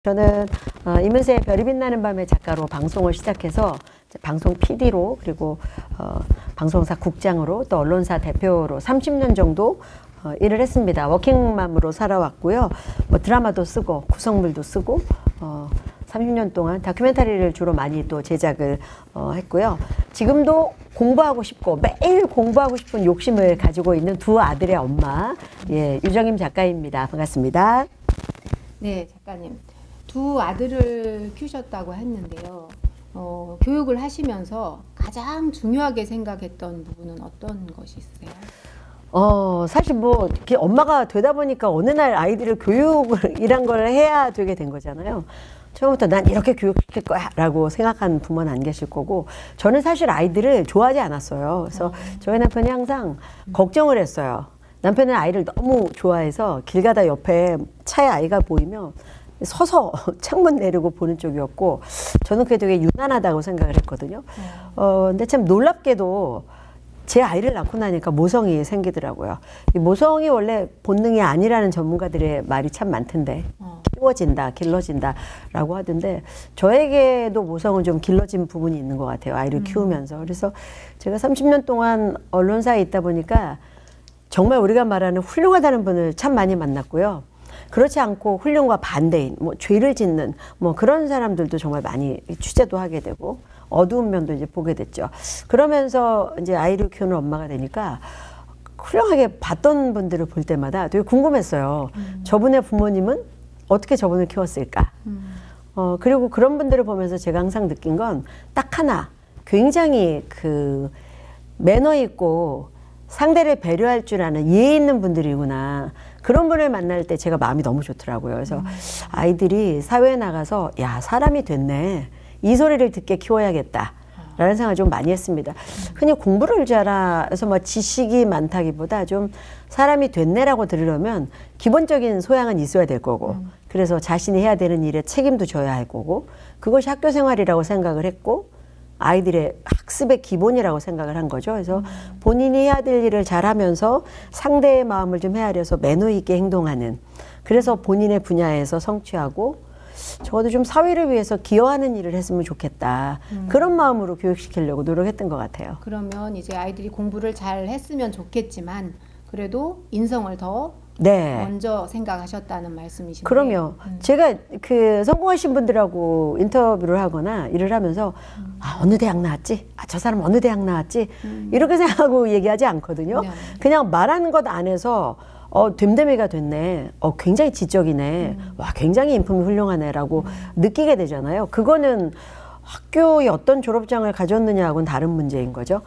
저는 이문세의 별이 빛나는 밤의 작가로 방송을 시작해서 방송 PD로 그리고 방송사 국장으로 또 언론사 대표로 30년 정도 일을 했습니다. 워킹맘으로 살아왔고요. 뭐 드라마도 쓰고 구성물도 쓰고 30년 동안 다큐멘터리를 주로 많이 또 제작을 했고요. 지금도 공부하고 싶고 매일 공부하고 싶은 욕심을 가지고 있는 두 아들의 엄마 유정임 작가입니다. 반갑습니다. 네, 작가님. 두 아들을 키우셨다고 했는데요. 교육을 하시면서 가장 중요하게 생각했던 부분은 어떤 것이 있으세요? 사실 뭐 엄마가 되다 보니까 어느 날 아이들을 교육이란 걸 해야 되게 된 거잖아요. 처음부터 난 이렇게 교육시킬 거야 라고 생각하는 부모는 안 계실 거고, 저는 사실 아이들을 좋아하지 않았어요. 그래서 저희 남편이 항상 걱정을 했어요. 남편은 아이를 너무 좋아해서 길 가다 옆에 차에 아이가 보이면 서서 창문 내리고 보는 쪽이었고, 저는 그게 되게 유난하다고 생각을 했거든요. 근데 참 놀랍게도 제 아이를 낳고 나니까 모성이 생기더라고요. 이 모성이 원래 본능이 아니라는 전문가들의 말이 참 많던데, 키워진다, 길러진다 라고 하던데, 저에게도 모성은 좀 길러진 부분이 있는 것 같아요. 아이를 키우면서. 그래서 제가 30년 동안 언론사에 있다 보니까 정말 우리가 말하는 훌륭하다는 분을 참 많이 만났고요. 그렇지 않고 훌륭과 반대인, 뭐 죄를 짓는 뭐 그런 사람들도 정말 많이 취재도 하게 되고 어두운 면도 이제 보게 됐죠. 그러면서 이제 아이를 키우는 엄마가 되니까 훌륭하게 봤던 분들을 볼 때마다 되게 궁금했어요. 저분의 부모님은 어떻게 저분을 키웠을까? 그리고 그런 분들을 보면서 제가 항상 느낀 건 딱 하나, 굉장히 그 매너 있고 상대를 배려할 줄 아는 예의 있는 분들이구나. 그런 분을 만날 때 제가 마음이 너무 좋더라고요. 그래서 아이들이 사회에 나가서 야, 사람이 됐네, 이 소리를 듣게 키워야겠다 라는 생각을 좀 많이 했습니다. 흔히 공부를 잘해서 뭐 지식이 많다기보다 좀 사람이 됐네라고 들으려면 기본적인 소양은 있어야 될 거고, 그래서 자신이 해야 되는 일에 책임도 져야 할 거고, 그것이 학교 생활이라고 생각을 했고 아이들의 학습의 기본이라고 생각을 한 거죠. 그래서 본인이 해야 될 일을 잘하면서 상대의 마음을 좀 헤아려서 매너 있게 행동하는, 그래서 본인의 분야에서 성취하고 적어도 좀 사회를 위해서 기여하는 일을 했으면 좋겠다. 그런 마음으로 교육시키려고 노력했던 것 같아요. 그러면 이제 아이들이 공부를 잘 했으면 좋겠지만 그래도 인성을 더 먼저 생각하셨다는 말씀이신데요. 그럼요. 제가 그 성공하신 분들하고 인터뷰를 하거나 일을 하면서 어느 대학 나왔지? 저 사람 어느 대학 나왔지? 이렇게 생각하고 얘기하지 않거든요. 그냥 말하는 것 안에서 됨됨이가 됐네. 굉장히 지적이네. 와, 굉장히 인품이 훌륭하네 라고 느끼게 되잖아요. 그거는 학교의 어떤 졸업장을 가졌느냐하고는 다른 문제인 거죠.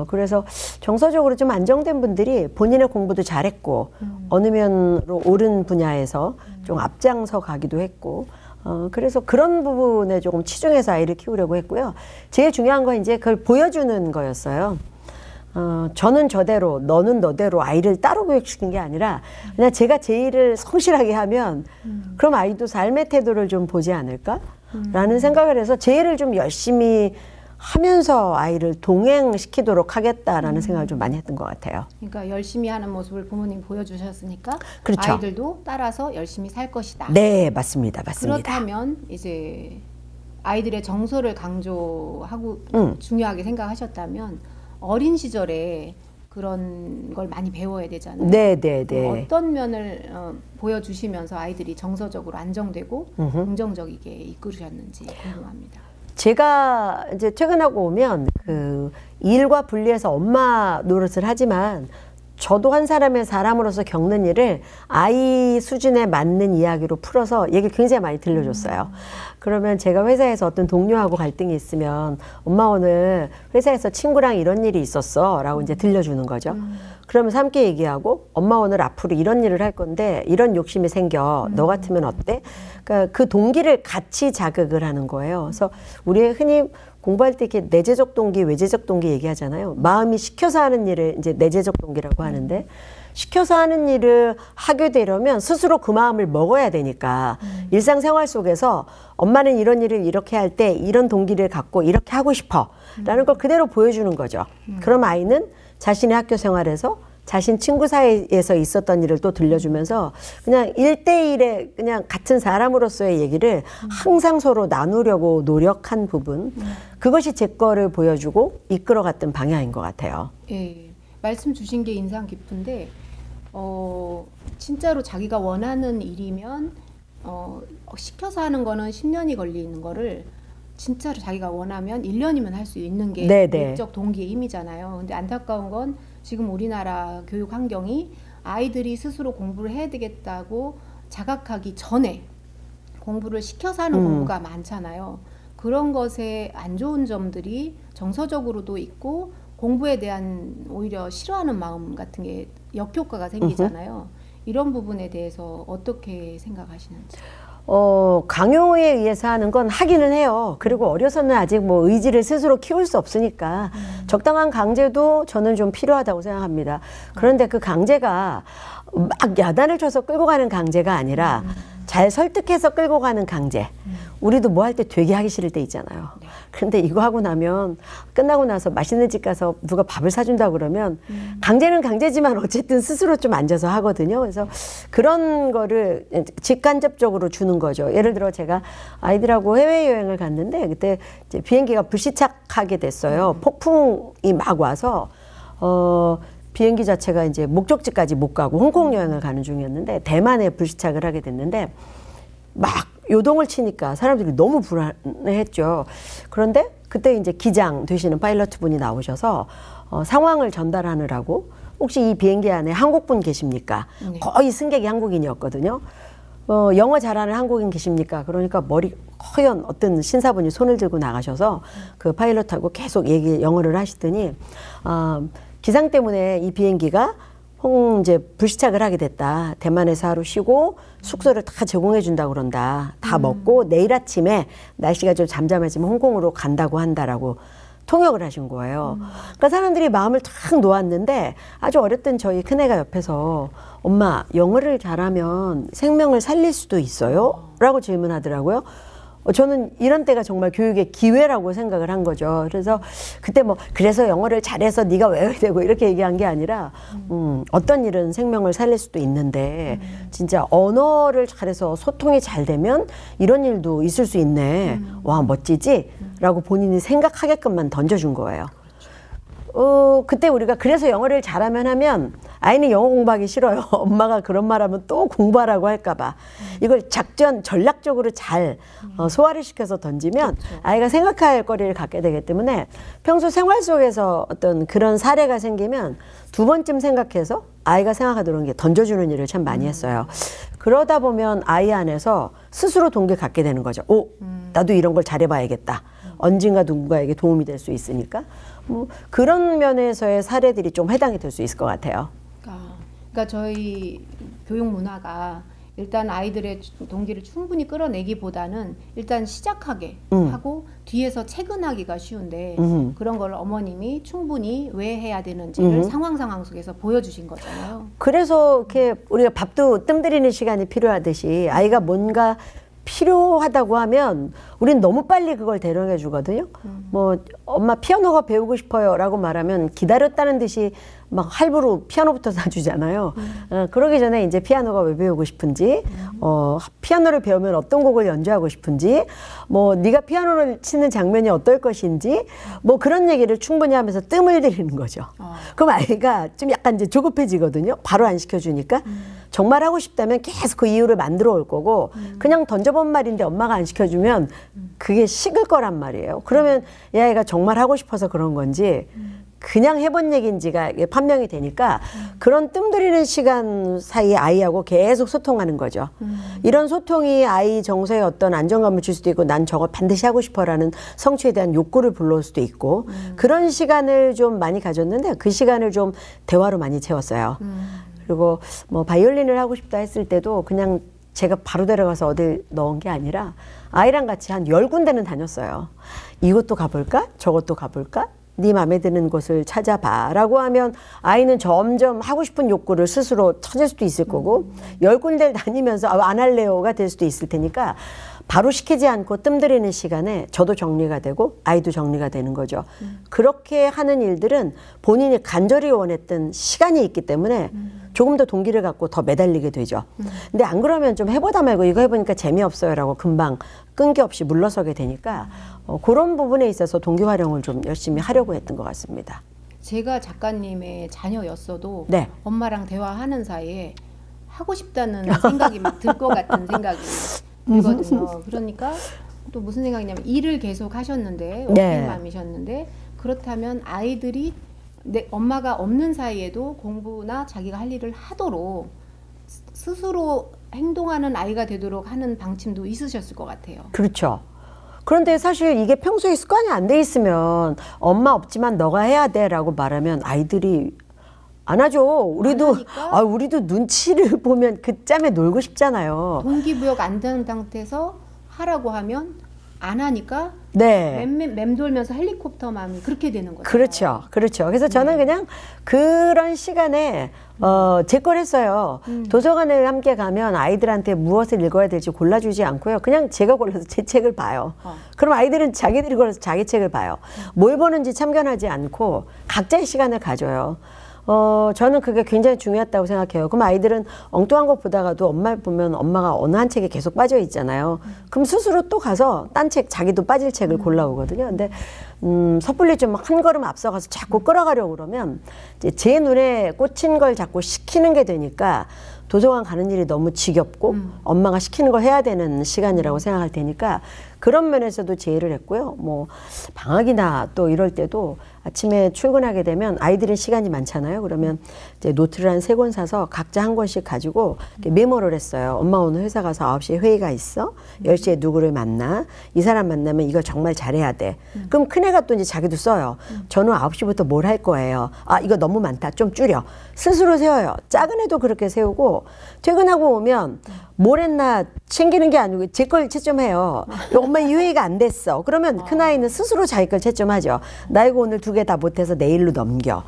그래서 정서적으로 좀 안정된 분들이 본인의 공부도 잘했고 어느 면으로 옳은 분야에서 좀 앞장서 가기도 했고, 그래서 그런 부분에 조금 치중해서 아이를 키우려고 했고요. 제일 중요한 건 이제 그걸 보여주는 거였어요. 저는 저대로 너는 너대로 아이를 따로 교육시킨 게 아니라 그냥 제가 제 일을 성실하게 하면 그럼 아이도 삶의 태도를 좀 보지 않을까? 라는 생각을 해서 제 일을 좀 열심히 하면서 아이를 동행시키도록 하겠다라는 생각을 좀 많이 했던 것 같아요. 그러니까 열심히 하는 모습을 부모님이 보여주셨으니까 그렇죠. 아이들도 따라서 열심히 살 것이다. 네, 맞습니다. 맞습니다. 그렇다면 이제 아이들의 정서를 강조하고 중요하게 생각하셨다면 어린 시절에 그런 걸 많이 배워야 되잖아요. 네. 어떤 면을 보여주시면서 아이들이 정서적으로 안정되고 긍정적이게 이끌으셨는지 궁금합니다. 제가 이제 퇴근하고 오면 그 일과 분리해서 엄마 노릇을 하지만 저도 한 사람의 사람으로서 겪는 일을 아이 수준에 맞는 이야기로 풀어서 얘기를 굉장히 많이 들려줬어요. 그러면 제가 회사에서 어떤 동료하고 갈등이 있으면 엄마 오늘 회사에서 친구랑 이런 일이 있었어 라고 이제 들려주는 거죠. 그러면서 함께 얘기하고 엄마 오늘 앞으로 이런 일을 할 건데 이런 욕심이 생겨. 너 같으면 어때? 그러니까 그 동기를 같이 자극을 하는 거예요. 그래서 우리 흔히 공부할 때 이렇게 내재적 동기, 외재적 동기 얘기하잖아요. 마음이 시켜서 하는 일을 이제 내재적 동기라고 하는데, 시켜서 하는 일을 하게 되려면 스스로 그 마음을 먹어야 되니까 일상생활 속에서 엄마는 이런 일을 이렇게 할 때 이런 동기를 갖고 이렇게 하고 싶어 라는 걸 그대로 보여주는 거죠. 그럼 아이는 자신의 학교 생활에서 자신 친구 사이에서 있었던 일을 또 들려주면서 그냥 1대1의 그냥 같은 사람으로서의 얘기를 항상 서로 나누려고 노력한 부분, 그것이 제 거를 보여주고 이끌어갔던 방향인 것 같아요. 예, 말씀 주신 게 인상 깊은데 진짜로 자기가 원하는 일이면 시켜서 하는 거는 10년이 걸리는 거를 진짜로 자기가 원하면 1년이면 할 수 있는 게 내적 동기의 힘이잖아요. 근데 안타까운 건 지금 우리나라 교육 환경이 아이들이 스스로 공부를 해야 되겠다고 자각하기 전에 공부를 시켜서 하는 공부가 많잖아요. 그런 것에 안 좋은 점들이 정서적으로도 있고 공부에 대한 오히려 싫어하는 마음 같은 게 역효과가 생기잖아요. 이런 부분에 대해서 어떻게 생각하시는지. 강요에 의해서 하는 건 하기는 해요. 그리고 어려서는 아직 뭐 의지를 스스로 키울 수 없으니까 적당한 강제도 저는 좀 필요하다고 생각합니다. 그런데 그 강제가 막 야단을 쳐서 끌고 가는 강제가 아니라 잘 설득해서 끌고 가는 강제. 우리도 뭐 할 때 되게 하기 싫을 때 있잖아요. 근데 이거 하고 나면 끝나고 나서 맛있는 집 가서 누가 밥을 사준다 그러면 강제는 강제지만 어쨌든 스스로 좀 앉아서 하거든요. 그래서 그런 거를 직간접적으로 주는 거죠. 예를 들어 제가 아이들하고 해외여행을 갔는데 그때 이제 비행기가 불시착하게 됐어요. 폭풍이 막 와서 비행기 자체가 이제 목적지까지 못 가고 홍콩 여행을 가는 중이었는데 대만에 불시착을 하게 됐는데 막 요동을 치니까 사람들이 너무 불안해했죠. 그런데 그때 이제 기장 되시는 파일럿 분이 나오셔서 상황을 전달하느라고 혹시 이 비행기 안에 한국분 계십니까? 거의 승객이 한국인이었거든요. 영어 잘하는 한국인 계십니까? 그러니까 머리 허연 어떤 신사분이 손을 들고 나가셔서 그 파일럿하고 계속 영어를 하시더니 기상 때문에 이 비행기가 이제 불시착을 하게 됐다. 대만에서 하루 쉬고 숙소를 다 제공해 준다고 그런다. 다 먹고 내일 아침에 날씨가 좀 잠잠해지면 홍콩으로 간다고 한다라고 통역을 하신 거예요. 그러니까 사람들이 마음을 탁 놓았는데 아주 어렸던 저희 큰애가 옆에서 엄마 영어를 잘하면 생명을 살릴 수도 있어요? 라고 질문하더라고요. 저는 이런 때가 정말 교육의 기회라고 생각을 한 거죠. 그래서 그때 뭐 그래서 영어를 잘해서 네가 외워야 되고 이렇게 얘기한 게 아니라 어떤 일은 생명을 살릴 수도 있는데 진짜 언어를 잘해서 소통이 잘 되면 이런 일도 있을 수 있네. 와 멋지지? 라고 본인이 생각하게끔만 던져준 거예요. 그때 우리가 그래서 영어를 잘하면 하면 아이는 영어 공부하기 싫어요. 엄마가 그런 말하면 또 공부하라고 할까봐. 이걸 전략적으로 잘 소화를 시켜서 던지면 아이가 생각할 거리를 갖게 되기 때문에 평소 생활 속에서 어떤 그런 사례가 생기면 두 번쯤 생각해서 아이가 생각하도록 게 던져주는 일을 참 많이 했어요. 그러다 보면 아이 안에서 스스로 동기를 갖게 되는 거죠. 나도 이런 걸 잘해봐야겠다. 언젠가 누군가에게 도움이 될 수 있으니까. 뭐 그런 면에서의 사례들이 좀 해당이 될 수 있을 것 같아요. 그러니까 저희 교육 문화가 일단 아이들의 동기를 충분히 끌어내기보다는 일단 시작하게 하고 뒤에서 체근하기가 쉬운데 그런 걸 어머님이 충분히 왜 해야 되는지를 상황 속에서 보여주신 거잖아요. 그래서 이렇게 우리가 밥도 뜸들이는 시간이 필요하듯이 아이가 뭔가 필요하다고 하면 우린 너무 빨리 그걸 대령해 주거든요. 뭐 엄마 피아노가 배우고 싶어요 라고 말하면 기다렸다는 듯이 막 할부로 피아노부터 사주잖아요. 그러기 전에 이제 피아노가 왜 배우고 싶은지, 피아노를 배우면 어떤 곡을 연주하고 싶은지, 뭐 네가 피아노를 치는 장면이 어떨 것인지, 뭐 그런 얘기를 충분히 하면서 뜸을 들이는 거죠. 그럼 아이가 좀 약간 이제 조급해지거든요. 바로 안 시켜주니까. 정말 하고 싶다면 계속 그 이유를 만들어 올 거고 그냥 던져본 말인데 엄마가 안 시켜주면 그게 식을 거란 말이에요. 그러면 이 아이가 정말 하고 싶어서 그런 건지 그냥 해본 얘기인지가 판명이 되니까 그런 뜸들이는 시간 사이에 아이하고 계속 소통하는 거죠. 이런 소통이 아이 정서에 어떤 안정감을 줄 수도 있고 난 저거 반드시 하고 싶어라는 성취에 대한 욕구를 불러올 수도 있고 그런 시간을 좀 많이 가졌는데 그 시간을 좀 대화로 많이 채웠어요. 그리고 뭐 바이올린을 하고 싶다 했을 때도 그냥 제가 바로 데려가서 어딜 넣은 게 아니라 아이랑 같이 한 10군데는 다녔어요. 이것도 가볼까? 저것도 가볼까? 네 마음에 드는 곳을 찾아봐 라고 하면 아이는 점점 하고 싶은 욕구를 스스로 찾을 수도 있을 거고 10군데를 다니면서 안 할래요가 될 수도 있을 테니까 바로 시키지 않고 뜸들이는 시간에 저도 정리가 되고 아이도 정리가 되는 거죠. 그렇게 하는 일들은 본인이 간절히 원했던 시간이 있기 때문에 조금 더 동기를 갖고 더 매달리게 되죠. 근데 안 그러면 좀 해보다 말고 이거 해보니까 재미없어요 라고 금방 끈기 없이 물러서게 되니까 그런 부분에 있어서 동기 활용을 좀 열심히 하려고 했던 것 같습니다. 제가 작가님의 자녀였어도 네. 엄마랑 대화하는 사이에 하고 싶다는 생각이 막 들 것 같은 생각이 들거든요. 그러니까 또 무슨 생각이냐면 일을 계속 하셨는데 워킹맘이셨는데 그렇다면 아이들이 내 엄마가 없는 사이에도 공부나 자기가 할 일을 하도록 스스로 행동하는 아이가 되도록 하는 방침도 있으셨을 것 같아요. 그렇죠. 그런데 사실 이게 평소에 습관이 안 돼 있으면 엄마 없지만 너가 해야 돼 라고 말하면 아이들이 안 하죠. 우리도 눈치를 보면 그 짬에 놀고 싶잖아요. 동기부여가 안 되는 상태에서 하라고 하면 안 하니까 네. 맴돌면서 헬리콥터 마음이 그렇게 되는 거죠. 그렇죠. 그렇죠. 그래서 저는 그냥 그런 시간에 제 걸 했어요. 도서관을 함께 가면 아이들한테 무엇을 읽어야 될지 골라주지 않고요. 그냥 제가 골라서 제 책을 봐요. 그럼 아이들은 자기들이 골라서 자기 책을 봐요. 뭘 보는지 참견하지 않고 각자의 시간을 가져요. 저는 그게 굉장히 중요했다고 생각해요. 그럼 아이들은 엉뚱한 거 보다가도 엄마를 보면 엄마가 어느 한 책에 계속 빠져 있잖아요. 그럼 스스로 또 가서 딴 책, 자기도 빠질 책을 골라오거든요. 근데 섣불리 좀 한 걸음 앞서가서 자꾸 끌어가려고 그러면 이제 제 눈에 꽂힌 걸 자꾸 시키는 게 되니까 도서관 가는 일이 너무 지겹고 엄마가 시키는 걸 해야 되는 시간이라고 생각할 테니까 그런 면에서도 제의를 했고요. 뭐 방학이나 또 이럴 때도 아침에 출근하게 되면 아이들은 시간이 많잖아요. 그러면 이제 노트를 한 3권 사서 각자 한 권씩 가지고 메모를 했어요. 엄마 오늘 회사 가서 9시에 회의가 있어. 10시에 누구를 만나. 이 사람 만나면 이거 정말 잘해야 돼. 그럼 큰애가 또 이제 자기도 써요. 저는 9시부터 뭘 할 거예요. 아, 이거 너무 많다. 좀 줄여. 스스로 세워요. 작은 애도 그렇게 세우고 퇴근하고 오면 뭘 했나 챙기는 게 아니고 제 걸 채점해요. 엄마 이 회의가 안 됐어. 그러면 큰아이는 스스로 자기 걸 채점하죠. 나 이거 오늘 2개 다 못해서 내일로 넘겨.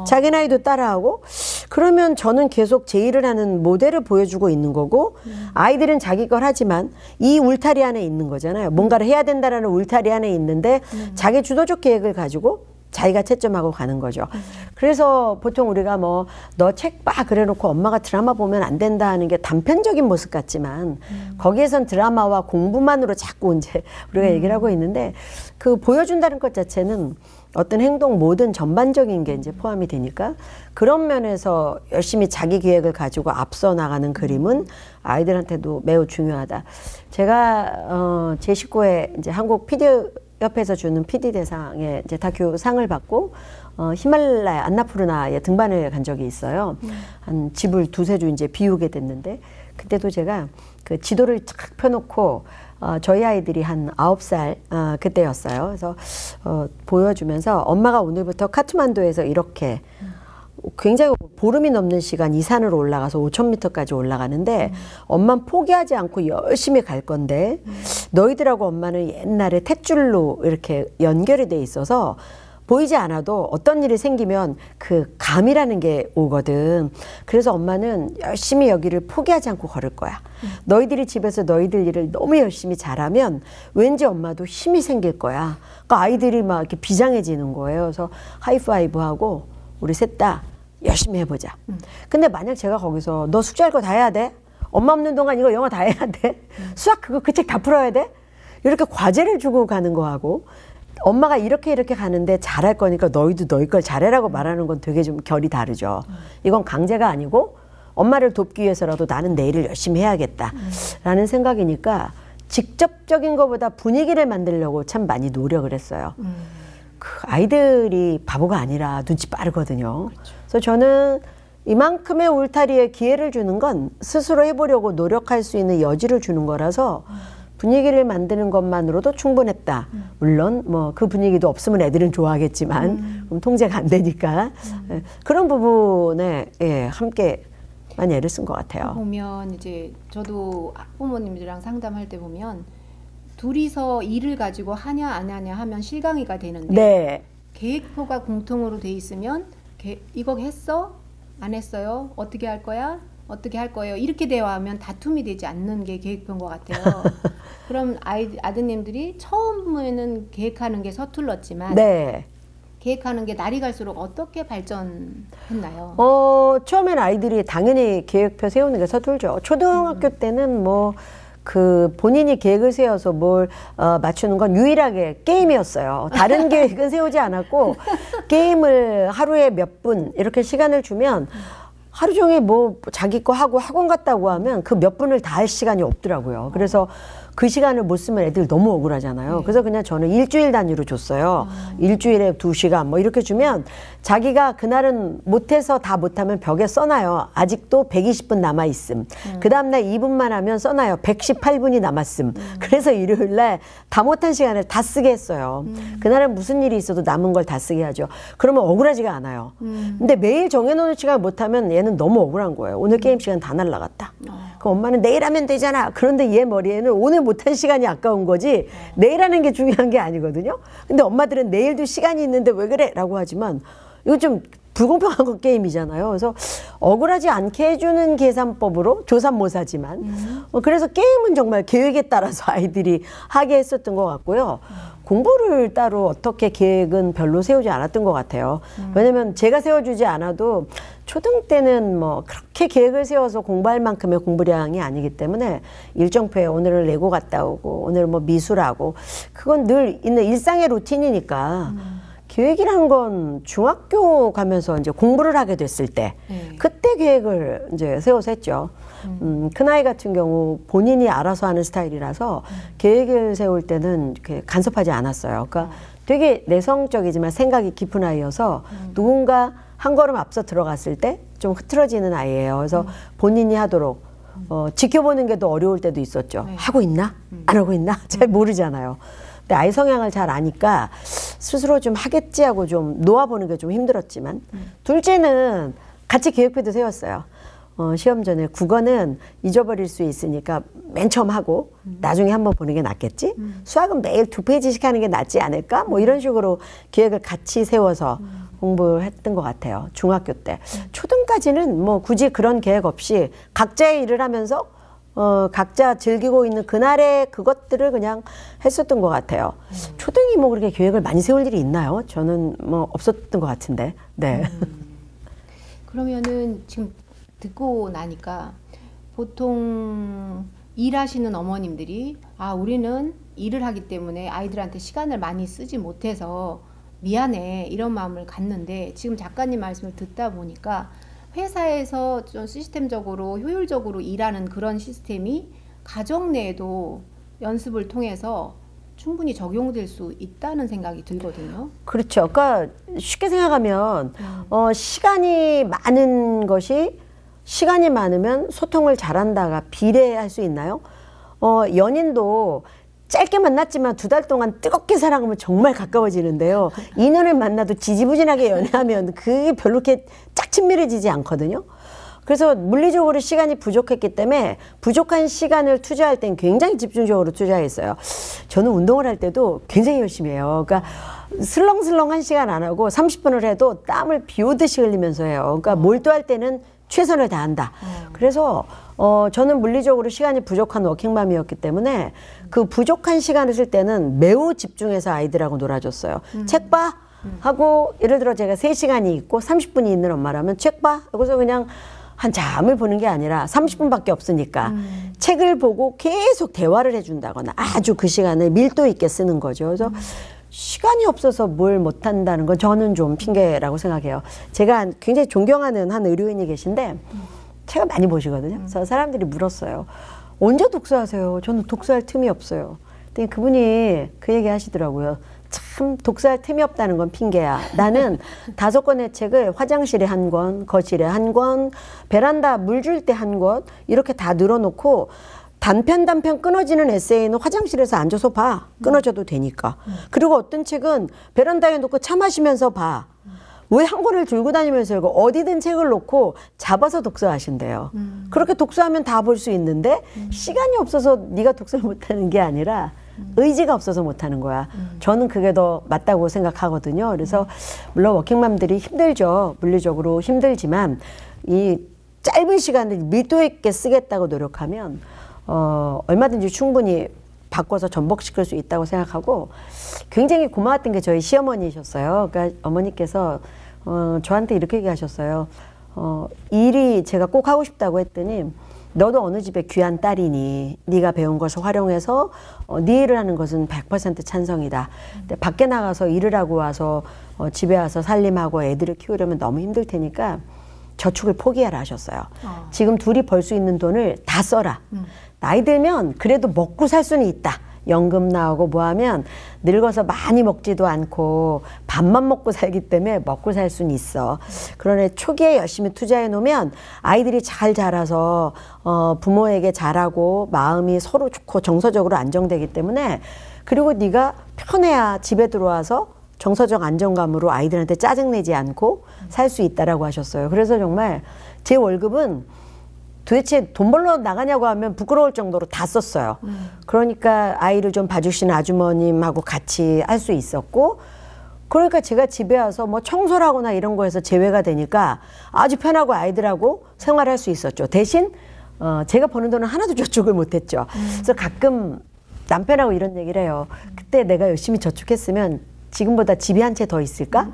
자기 나이도 따라하고 그러면 저는 계속 제 일을 하는 모델을 보여주고 있는 거고 아이들은 자기 걸 하지만 이 울타리 안에 있는 거잖아요. 뭔가를 해야 된다라는 울타리 안에 있는데 자기 주도적 계획을 가지고 자기가 채점하고 가는 거죠. 그래서 보통 우리가 뭐 너 책 봐 그래놓고 엄마가 드라마 보면 안 된다 하는 게 단편적인 모습 같지만 거기에선 드라마와 공부만으로 자꾸 이제 우리가 얘기를 하고 있는데 그 보여준다는 것 자체는 어떤 행동 모든 전반적인 게 이제 포함이 되니까 그런 면에서 열심히 자기 계획을 가지고 앞서 나가는 그림은 아이들한테도 매우 중요하다. 제가 제 식구에 이제 한국 PD 협회에서 주는 PD 대상에 이제 다큐 상을 받고 히말라야 안나푸르나에 등반을 간 적이 있어요. 한 집을 2-3주 이제 비우게 됐는데 그때도 제가 그 지도를 쫙 펴놓고 저희 아이들이 한 9살 그때였어요. 그래서 보여주면서 엄마가 오늘부터 카트만두에서 이렇게 굉장히 보름이 넘는 시간 이 산으로 올라가서 5,000m까지 올라가는데 엄마는 포기하지 않고 열심히 갈 건데 너희들하고 엄마는 옛날에 탯줄로 이렇게 연결이 돼 있어서 보이지 않아도 어떤 일이 생기면 그 감이라는 게 오거든. 그래서 엄마는 열심히 여기를 포기하지 않고 걸을 거야. 너희들이 집에서 너희들 일을 너무 열심히 잘하면 왠지 엄마도 힘이 생길 거야. 그러니까 아이들이 막 이렇게 비장해지는 거예요. 그래서 하이파이브하고 우리 셋 다 열심히 해보자. 근데 만약 제가 거기서 너 숙제할 거 다 해야 돼? 엄마 없는 동안 이거 영어 다 해야 돼? 수학 그거 그 책 다 풀어야 돼? 이렇게 과제를 주고 가는 거하고 엄마가 이렇게 가는데 잘할 거니까 너희도 너희 걸 잘해라고 말하는 건 되게 좀 결이 다르죠. 이건 강제가 아니고 엄마를 돕기 위해서라도 나는 내 일을 열심히 해야겠다 라는 생각이니까 직접적인 것보다 분위기를 만들려고 참 많이 노력을 했어요. 그 아이들이 바보가 아니라 눈치 빠르거든요. 그렇죠. 그래서 저는 이만큼의 울타리에 기회를 주는 건 스스로 해보려고 노력할 수 있는 여지를 주는 거라서 분위기를 만드는 것만으로도 충분했다. 물론 뭐 그 분위기도 없으면 애들은 좋아하겠지만 그럼 통제가 안 되니까 그런 부분에 함께 많이 애를 쓴 것 같아요. 보면 이제 저도 학부모님들이랑 상담할 때 보면 둘이서 일을 가지고 하냐 안 하냐 하면 실강이가 되는데 네. 계획표가 공통으로 돼 있으면 이거 했어? 안 했어요? 어떻게 할 거야? 어떻게 할 거예요? 이렇게 대화하면 다툼이 되지 않는 게 계획표인 것 같아요. 그럼 아드님들이 처음에는 계획하는 게 서툴렀지만 네. 계획하는 게 날이 갈수록 어떻게 발전했나요? 처음에는 아이들이 당연히 계획표 세우는 게 서툴죠. 초등학교 때는 뭐 본인이 계획을 세워서 뭘 맞추는 건 유일하게 게임이었어요. 다른 계획은 세우지 않았고 게임을 하루에 몇 분 이렇게 시간을 주면 하루 종일 뭐 자기 거 하고 학원 갔다고 하면 그 몇 분을 다 할 시간이 없더라고요. 그래서 그 시간을 못 쓰면 애들 너무 억울하잖아요. 그래서 그냥 저는 일주일 단위로 줬어요. 일주일에 2시간 뭐 이렇게 주면 자기가 그날은 못해서 다 못하면 벽에 써놔요. 아직도 120분 남아있음. 그 다음날 2분만 하면 써놔요. 118분이 남았음. 그래서 일요일날 다 못한 시간을 다 쓰게 했어요. 그날은 무슨 일이 있어도 남은 걸 다 쓰게 하죠. 그러면 억울하지가 않아요. 근데 매일 정해놓은 시간을 못하면 얘는 너무 억울한 거예요. 오늘 게임 시간 다 날라갔다. 그럼 엄마는 내일 하면 되잖아. 그런데 얘 머리에는 오늘 못한 시간이 아까운 거지 내일 하는 게 중요한 게 아니거든요. 근데 엄마들은 내일도 시간이 있는데 왜 그래? 라고 하지만 이거 좀 불공평한 거 게임이잖아요. 그래서 억울하지 않게 해주는 계산법으로 조삼모사지만 그래서 게임은 정말 계획에 따라서 아이들이 하게 했었던 것 같고요. 공부를 따로 어떻게 계획은 별로 세우지 않았던 것 같아요. 왜냐면 제가 세워주지 않아도 초등 때는 뭐 그렇게 계획을 세워서 공부할 만큼의 공부량이 아니기 때문에 일정표에 오늘은 레고 갔다 오고 오늘 뭐 미술하고 그건 늘 있는 일상의 루틴이니까 계획이란 건 중학교 가면서 이제 공부를 하게 됐을 때 그때 계획을 이제 세워서 했죠. 큰아이 같은 경우 본인이 알아서 하는 스타일이라서 계획을 세울 때는 이렇게 간섭하지 않았어요. 그러니까 되게 내성적이지만 생각이 깊은 아이여서 누군가 한 걸음 앞서 들어갔을 때 좀 흐트러지는 아이예요. 그래서 본인이 하도록 지켜보는 게 더 어려울 때도 있었죠. 하고 있나? 안 하고 있나? 잘 모르잖아요. 근데 아이 성향을 잘 아니까 스스로 좀 하겠지 하고 좀 놓아보는 게 좀 힘들었지만 둘째는 같이 계획표도 세웠어요. 시험 전에 국어는 잊어버릴 수 있으니까 맨 처음 하고 나중에 한번 보는 게 낫겠지? 수학은 매일 2페이지씩 하는 게 낫지 않을까? 뭐 이런 식으로 계획을 같이 세워서 공부를 했던 것 같아요. 중학교 때. 초등까지는 뭐 굳이 그런 계획 없이 각자의 일을 하면서 각자 즐기고 있는 그날의 그것들을 그냥 했었던 것 같아요. 초등이 뭐 그렇게 계획을 많이 세울 일이 있나요? 저는 뭐 없었던 것 같은데. 네. 그러면은 지금 듣고 나니까 보통 일하시는 어머님들이 우리는 일을 하기 때문에 아이들한테 시간을 많이 쓰지 못해서 미안해 이런 마음을 갖는데 지금 작가님 말씀을 듣다 보니까 회사에서 좀 시스템적으로 효율적으로 일하는 그런 시스템이 가정 내에도 연습을 통해서 충분히 적용될 수 있다는 생각이 들거든요. 그렇죠. 그러니까 쉽게 생각하면 시간이 많은 것이 시간이 많으면 소통을 잘한다가 비례할 수 있나요? 연인도 짧게 만났지만 2달 동안 뜨겁게 사랑하면 정말 가까워지는데요. 2년을 만나도 지지부진하게 연애하면 그게 별로 이렇게 짝 친밀해지지 않거든요. 그래서 물리적으로 시간이 부족했기 때문에 부족한 시간을 투자할 땐 굉장히 집중적으로 투자했어요. 저는 운동을 할 때도 굉장히 열심히 해요. 그러니까 슬렁슬렁 1시간 안 하고 30분을 해도 땀을 비 오듯이 흘리면서 해요. 그러니까 몰두할 때는 최선을 다한다. 그래서 저는 물리적으로 시간이 부족한 워킹맘이었기 때문에 그 부족한 시간을 쓸 때는 매우 집중해서 아이들하고 놀아줬어요. 책 봐? 하고 예를 들어 제가 3시간이 있고 30분이 있는 엄마라면 책 봐? 그래서 그냥 한참을 보는 게 아니라 30분밖에 없으니까 책을 보고 계속 대화를 해준다거나 아주 그 시간을 밀도 있게 쓰는 거죠. 그래서 시간이 없어서 뭘 못한다는 건 저는 좀 핑계라고 생각해요. 제가 굉장히 존경하는 한 의료인이 계신데 책을 많이 보시거든요. 그래서 사람들이 물었어요. 언제 독서하세요? 저는 독서할 틈이 없어요. 근데 그분이 그 얘기 하시더라고요. 참 독서할 틈이 없다는 건 핑계야. 나는 5권의 책을 화장실에 1권, 거실에 1권, 베란다 물 줄 때 1권 이렇게 다 늘어놓고 단편 끊어지는 에세이는 화장실에서 앉아서 봐. 끊어져도 되니까. 그리고 어떤 책은 베란다에 놓고 차 마시면서 봐. 왜 한 권을 들고 다니면서 읽어? 어디든 책을 놓고 잡아서 독서하신대요. 그렇게 독서하면 다 볼 수 있는데 시간이 없어서 네가 독서를 못하는 게 아니라 의지가 없어서 못하는 거야. 저는 그게 더 맞다고 생각하거든요. 그래서 물론 워킹맘들이 힘들죠. 물리적으로 힘들지만 이 짧은 시간을 밀도 있게 쓰겠다고 노력하면 얼마든지 충분히 바꿔서 전복시킬 수 있다고 생각하고 굉장히 고마웠던 게 저희 시어머니셨어요. 그러니까 어머니께서 저한테 이렇게 얘기하셨어요. 일이 제가 꼭 하고 싶다고 했더니 너도 어느 집에 귀한 딸이니 네가 배운 것을 활용해서 네 일을 하는 것은 100% 찬성이다. 근데 밖에 나가서 일을 하고 와서 집에 와서 살림하고 애들을 키우려면 너무 힘들 테니까 저축을 포기하라 하셨어요. 지금 둘이 벌 수 있는 돈을 다 써라. 나이 들면 그래도 먹고 살 수는 있다. 연금 나오고 뭐 하면 늙어서 많이 먹지도 않고 밥만 먹고 살기 때문에 먹고 살 수는 있어. 그러나 초기에 열심히 투자해 놓으면 아이들이 잘 자라서 부모에게 잘하고 마음이 서로 좋고 정서적으로 안정되기 때문에 그리고 네가 편해야 집에 들어와서 정서적 안정감으로 아이들한테 짜증내지 않고 살 수 있다라고 하셨어요. 그래서 정말 제 월급은 도대체 돈 벌러 나가냐고 하면 부끄러울 정도로 다 썼어요. 그러니까 아이를 좀 봐주시는 아주머님하고 같이 할 수 있었고 그러니까 제가 집에 와서 뭐 청소를 하거나 이런 거에서 제외가 되니까 아주 편하고 아이들하고 생활할 수 있었죠. 대신 제가 버는 돈은 하나도 저축을 못했죠. 그래서 가끔 남편하고 이런 얘기를 해요. 그때 내가 열심히 저축했으면 지금보다 집이 한 채 더 있을까?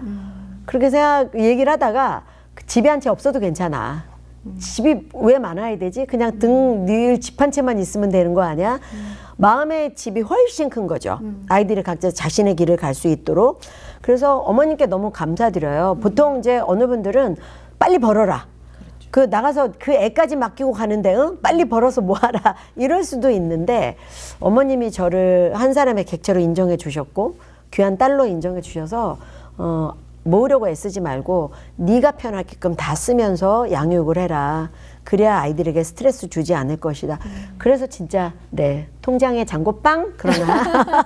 그렇게 얘기를 하다가 집이 한 채 없어도 괜찮아. 집이 왜 많아야 되지? 그냥 늘 집 한 채만 있으면 되는 거 아니야? 마음의 집이 훨씬 큰 거죠. 아이들이 각자 자신의 길을 갈 수 있도록. 그래서 어머님께 너무 감사드려요. 보통 이제 어느 분들은 빨리 벌어라. 그 나가서 그 애까지 맡기고 가는데 빨리 벌어서 뭐하라 이럴 수도 있는데 어머님이 저를 한 사람의 객체로 인정해 주셨고 귀한 딸로 인정해 주셔서 모으려고 애쓰지 말고 네가 편하게끔 다 쓰면서 양육을 해라. 그래야 아이들에게 스트레스 주지 않을 것이다. 그래서 진짜 네 통장에 잔고빵 그러나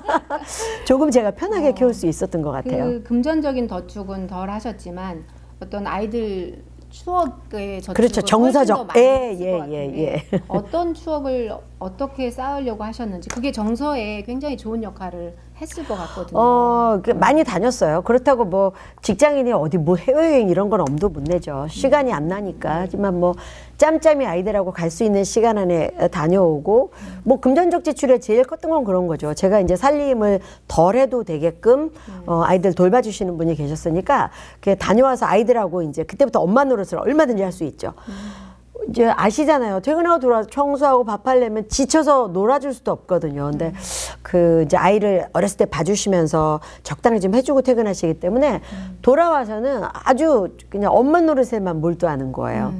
조금 제가 편하게 키울 수 있었던 것 같아요. 그 금전적인 저축은 덜 하셨지만 어떤 아이들 추억의 저축을 그렇죠. 정서적 예. 어떤 추억을 어떻게 쌓으려고 하셨는지 그게 정서에 굉장히 좋은 역할을 했을 것 같거든요. 많이 다녔어요. 그렇다고 뭐 직장인이 어디 뭐 해외여행 이런 건 엄두 못 내죠. 시간이 안 나니까. 하지만 뭐 짬짬이 아이들하고 갈 수 있는 시간 안에 다녀오고 뭐 금전적 지출에 제일 컸던 건 그런 거죠. 제가 이제 살림을 덜 해도 되게끔 아이들 돌봐주시는 분이 계셨으니까 다녀와서 아이들하고 이제 그때부터 엄마 노릇을 얼마든지 할 수 있죠. 이제 아시잖아요. 퇴근하고 돌아와서 청소하고 밥하려면 지쳐서 놀아줄 수도 없거든요. 근데 그 이제 아이를 어렸을 때 봐주시면서 적당히 좀 해주고 퇴근하시기 때문에 돌아와서는 아주 그냥 엄마 노릇에만 몰두하는 거예요.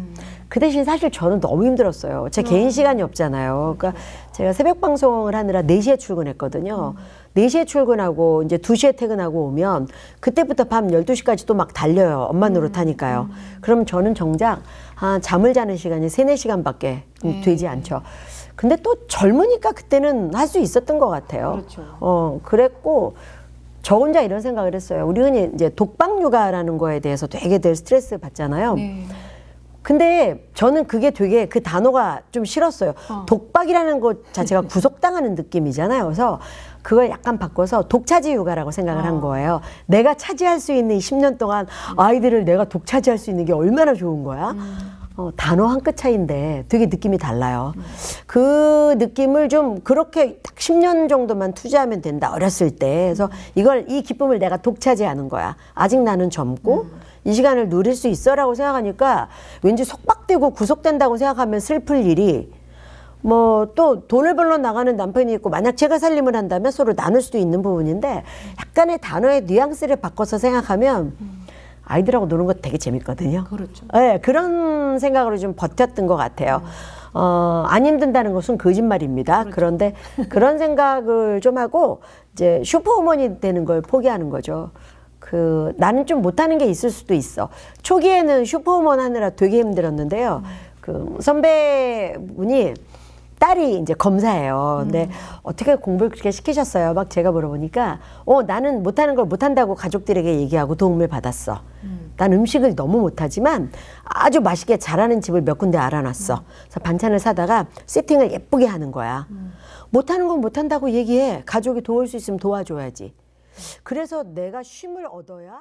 그 대신 사실 저는 너무 힘들었어요. 제 개인 시간이 없잖아요. 그러니까 제가 새벽 방송을 하느라 4시에 출근했거든요. 4시에 출근하고 이제 2시에 퇴근하고 오면 그때부터 밤 12시까지 또 막 달려요. 엄마 노릇하니까요. 그럼 저는 정작 잠을 자는 시간이 3, 4시간밖에 되지 않죠. 근데 또 젊으니까 그때는 할 수 있었던 것 같아요. 그렇죠. 그랬고 저 혼자 이런 생각을 했어요. 우리 흔히 이제 독박 육아라는 거에 대해서 되게들 스트레스 받잖아요. 네. 근데 저는 그게 되게 그 단어가 좀 싫었어요. 독박이라는 것 자체가 구속당하는 느낌이잖아요. 그래서 그걸 약간 바꿔서 독차지 육아라고 생각을 한 거예요. 내가 차지할 수 있는 10년 동안 아이들을 내가 독차지할 수 있는 게 얼마나 좋은 거야. 단어 한 끗 차이인데 되게 느낌이 달라요. 그 느낌을 좀 그렇게 딱 10년 정도만 투자하면 된다. 어렸을 때. 그래서 이 기쁨을 내가 독차지하는 거야. 아직 나는 젊고 이 시간을 누릴 수 있어라고 생각하니까 왠지 속박되고 구속된다고 생각하면 슬플 일이 뭐 또 돈을 벌러 나가는 남편이 있고 만약 제가 살림을 한다면 서로 나눌 수도 있는 부분인데 약간의 단어의 뉘앙스를 바꿔서 생각하면 아이들하고 노는 거 되게 재밌거든요. 그렇죠. 네, 그런 생각으로 좀 버텼던 것 같아요. 안 힘든다는 것은 거짓말입니다. 그렇죠. 그런데 그런 생각을 좀 하고 이제 슈퍼우먼이 되는 걸 포기하는 거죠. 나는 좀 못하는 게 있을 수도 있어. 초기에는 슈퍼우먼 하느라 되게 힘들었는데요. 그 선배분이 딸이 이제 검사예요. 근데 어떻게 공부를 그렇게 시키셨어요? 막 제가 물어보니까 나는 못하는 걸 못한다고 가족들에게 얘기하고 도움을 받았어. 난 음식을 너무 못하지만 아주 맛있게 잘하는 집을 몇 군데 알아놨어. 그래서 반찬을 사다가 세팅을 예쁘게 하는 거야. 못하는 건 못한다고 얘기해. 가족이 도울 수 있으면 도와줘야지. 그래서 내가 쉼을 얻어야